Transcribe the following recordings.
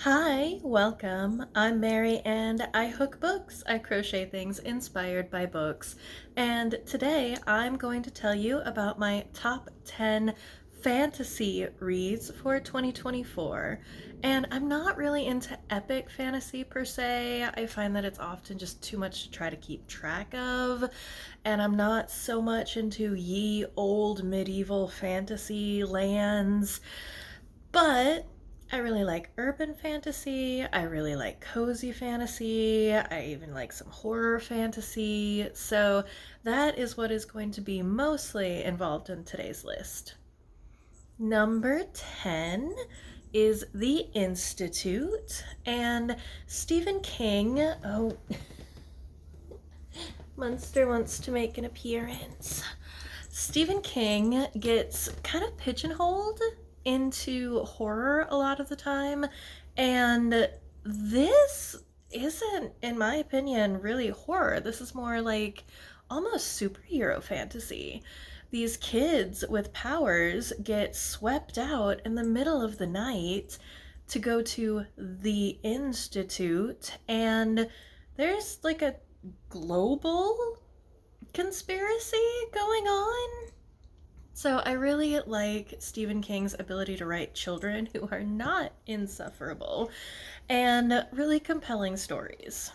Hi, welcome. I'm Mary and I hook books. I crochet things inspired by books. And today I'm going to tell you about my top 10 fantasy reads for 2024. And I'm not really into epic fantasy per se. I find that it's often just too much to try to keep track of. And I'm not so much into ye old medieval fantasy lands. But I really like urban fantasy. I really like cozy fantasy. I even like some horror fantasy. So that is what is going to be mostly involved in today's list. Number 10 is The Institute, and Stephen King. Oh, Munster wants to make an appearance. Stephen King gets kind of pigeonholed into horror a lot of the time, and this isn't, in my opinion, really horror. This is more like almost superhero fantasy. These kids with powers get swept out in the middle of the night to go to the Institute, and there's like a global conspiracy going on. So I really like Stephen King's ability to write children who are not insufferable and really compelling stories.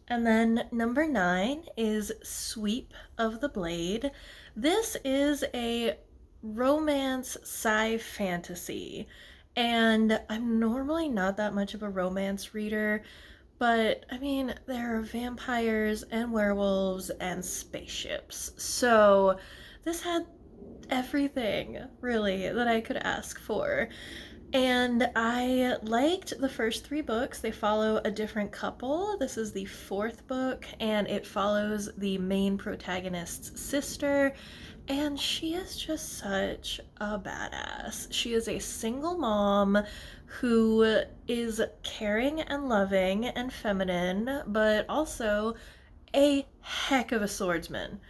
And then number 9 is Sweep of the Blade. This is a romance sci fantasy, and I'm normally not that much of a romance reader, but I mean, there are vampires and werewolves and spaceships. So this had everything really that I could ask for. And I liked the first 3 books. They follow a different couple. This is the 4th book, and it follows the main protagonist's sister. And she is just such a badass. She is a single mom who is caring and loving and feminine, but also a heck of a swordsman.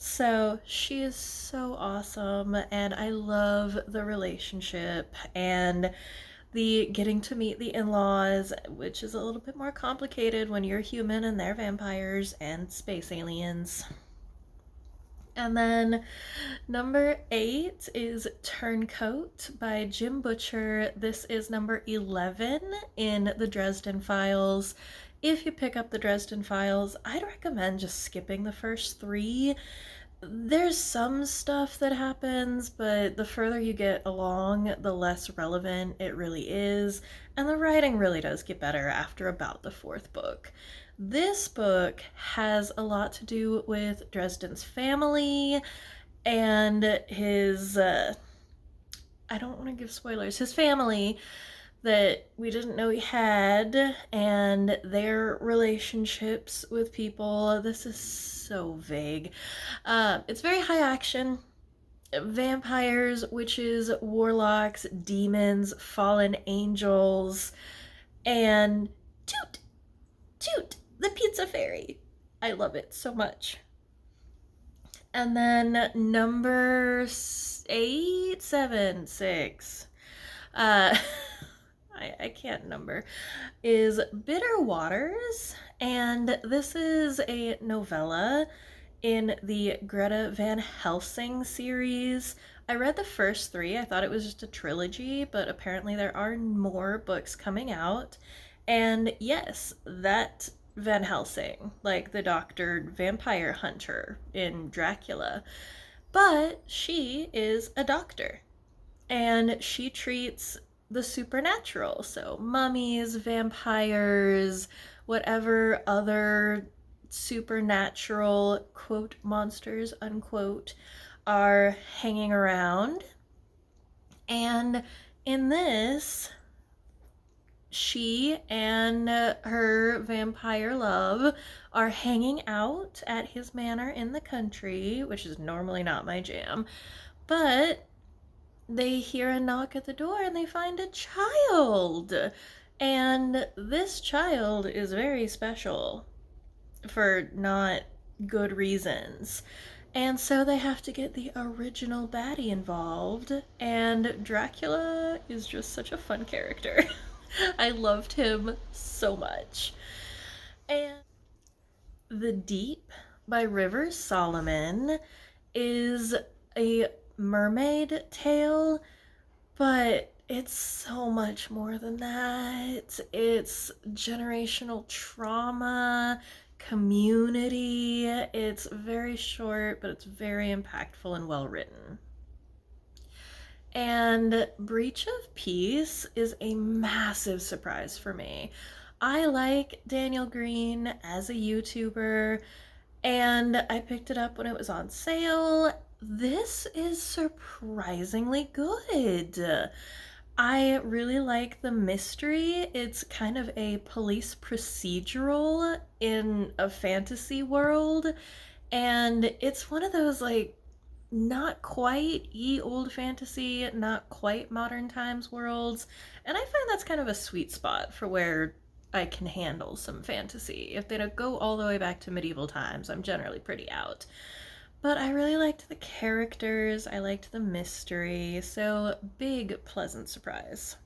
So she is so awesome, and I love the relationship and the getting to meet the in laws, which is a little bit more complicated when you're human and they're vampires and space aliens. And then number 8 is Turncoat by Jim Butcher. This is number 11 in the Dresden Files. If you pick up the Dresden Files, I'd recommend just skipping the first 3. There's some stuff that happens, but the further you get along, the less relevant it really is, and the writing really does get better after about the 4th book. This book has a lot to do with Dresden's family and his, I don't want to give spoilers, his family that we didn't know he had, and their relationships with people. This is so vague. It's very high action. Vampires, witches, warlocks, demons, fallen angels, and Toot! Toot! The pizza fairy. I love it so much. And then number 8, 7, 6. Uh, I can't number, is Bitter Waters, and this is a novella in the Greta Van Helsing series. I read the first 3. I thought it was just a trilogy, but apparently there are more books coming out. And yes, that Van Helsing, like the doctored vampire hunter in Dracula, but she is a doctor and she treats the supernatural. So mummies, vampires, whatever other supernatural, quote, monsters, unquote, are hanging around. And in this, she and her vampire love are hanging out at his manor in the country, which is normally not my jam. But they hear a knock at the door and they find a child. And this child is very special for not good reasons. And so they have to get the original baddie involved, and Dracula is just such a fun character. I loved him so much. And The Deep by Rivers Solomon is a mermaid tale, but it's so much more than that. It's generational trauma, community. It's very short, but it's very impactful and well written. And Breach of Peace is a massive surprise for me. I like Daniel Green as a YouTuber, and I picked it up when it was on sale. This is surprisingly good. I really like the mystery. It's kind of a police procedural in a fantasy world, and it's one of those like not quite ye old fantasy, not quite modern times worlds. And I find that's kind of a sweet spot for where I can handle some fantasy. If they don't go all the way back to medieval times, I'm generally pretty out. But I really liked the characters, I liked the mystery, so big pleasant surprise.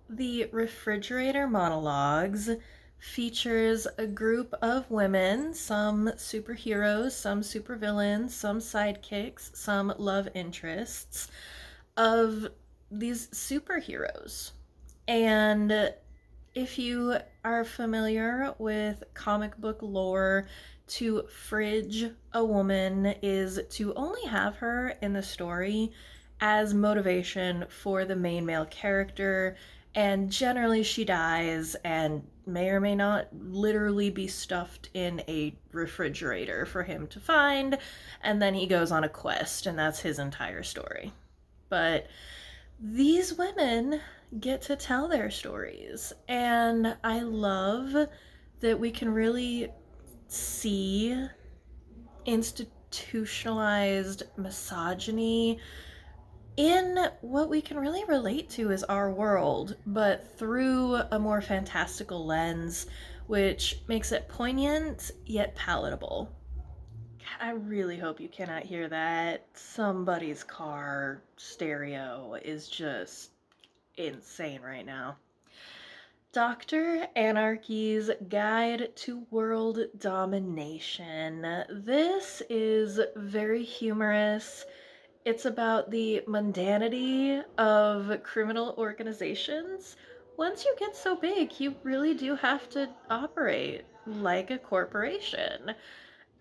The Refrigerator Monologues features a group of women, some superheroes, some supervillains, some sidekicks, some love interests of these superheroes. And if you are familiar with comic book lore, to fridge a woman is to only have her in the story as motivation for the main male character, and generally she dies and may or may not literally be stuffed in a refrigerator for him to find, and then he goes on a quest, and that's his entire story. But these women get to tell their stories, and I love that we can really see institutionalized misogyny in what we can really relate to as our world, but through a more fantastical lens, which makes it poignant yet palatable. I really hope you cannot hear that. Somebody's car stereo is just insane right now. Dr. Anarchy's Guide to World Domination. This is very humorous. It's about the mundanity of criminal organizations. Once you get so big, you really do have to operate like a corporation.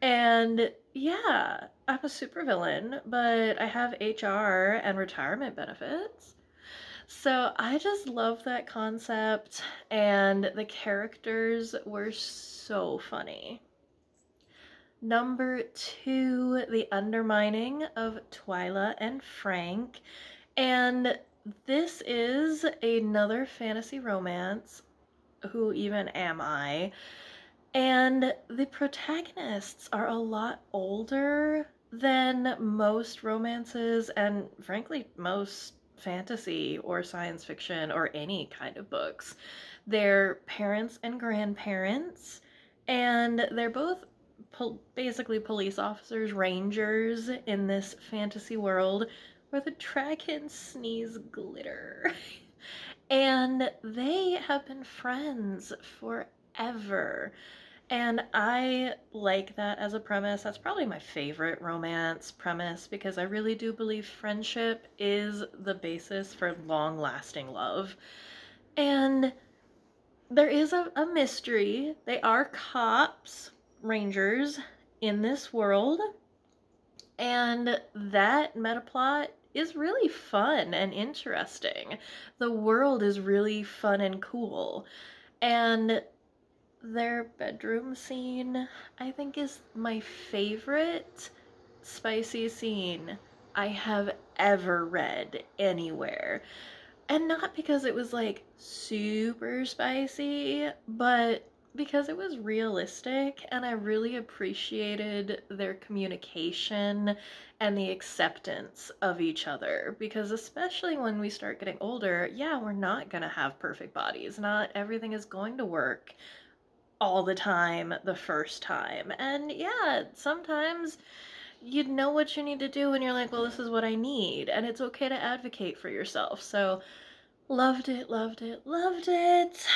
And yeah, I'm a supervillain, but I have HR and retirement benefits. So I just love that concept, and the characters were so funny. Number two, The Undermining of Twyla and Frank. And this is another fantasy romance. Who even am I? And the protagonists are a lot older than most romances, and frankly, most fantasy or science fiction or any kind of books. They're parents and grandparents, and they're both basically police officers, rangers in this fantasy world where the dragons sneeze glitter. And they have been friends forever. And I like that as a premise. That's probably my favorite romance premise because I really do believe friendship is the basis for long lasting love. And there is a mystery. They are cops, rangers in this world. And that meta plot is really fun and interesting. The world is really fun and cool. And their bedroom scene, I think, is my favorite spicy scene I have ever read anywhere. And not because it was like super spicy, but because it was realistic, and I really appreciated their communication and the acceptance of each other. Because especially when we start getting older, yeah, we're not gonna have perfect bodies. Not everything is going to work all the time the first time. And yeah, sometimes you know what you need to do and you're like, well, this is what I need. And it's okay to advocate for yourself. So Loved it, loved it, loved it.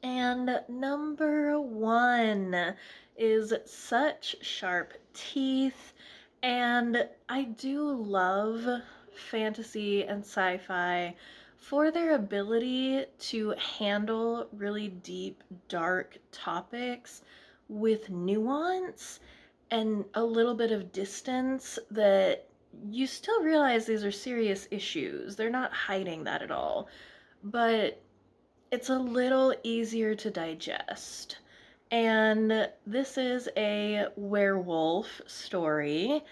And number one is Such Sharp Teeth. And I do love fantasy and sci fi for their ability to handle really deep, dark topics with nuance and a little bit of distance that you still realize these are serious issues. They're not hiding that at all. But it's a little easier to digest. And this is a werewolf story.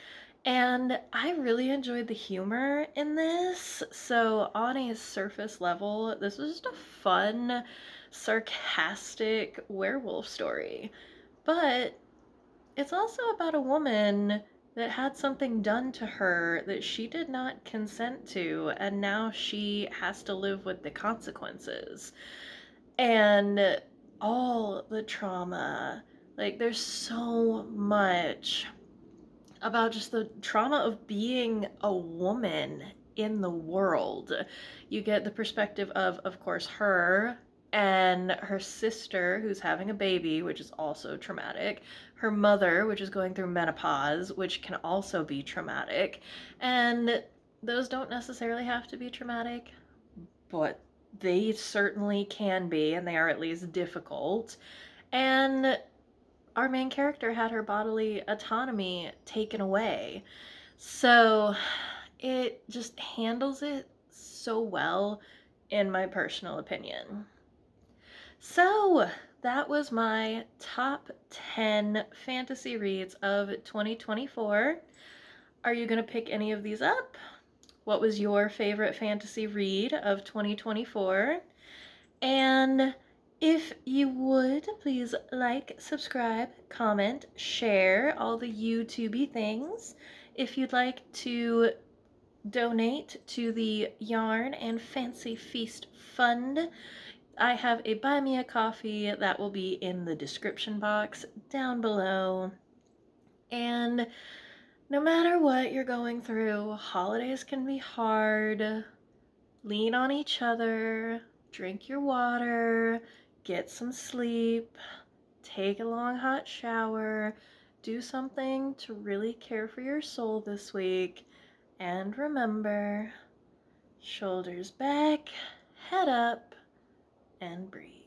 And I really enjoyed the humor in this. So, on a surface level, this was just a fun, sarcastic werewolf story. But it's also about a woman that had something done to her that she did not consent to, and now she has to live with the consequences. And all the trauma. Like, there's so much about just the trauma of being a woman in the world. You get the perspective of course, her and her sister, who's having a baby, which is also traumatic, her mother, which is going through menopause, which can also be traumatic. And those don't necessarily have to be traumatic, but they certainly can be, and they are at least difficult. And our main character had her bodily autonomy taken away. So it just handles it so well, in my personal opinion. So that was my top 10 fantasy reads of 2024. Are you going to pick any of these up? What was your favorite fantasy read of 2024? And if you would, please like, subscribe, comment, share, all the YouTubey things. If you'd like to donate to the Yarn and Fancy Feast Fund, I have a Buy Me a Coffee that will be in the description box down below. And no matter what you're going through, holidays can be hard. Lean on each other, drink your water, get some sleep, take a long hot shower, do something to really care for your soul this week, and remember, shoulders back, head up, and breathe.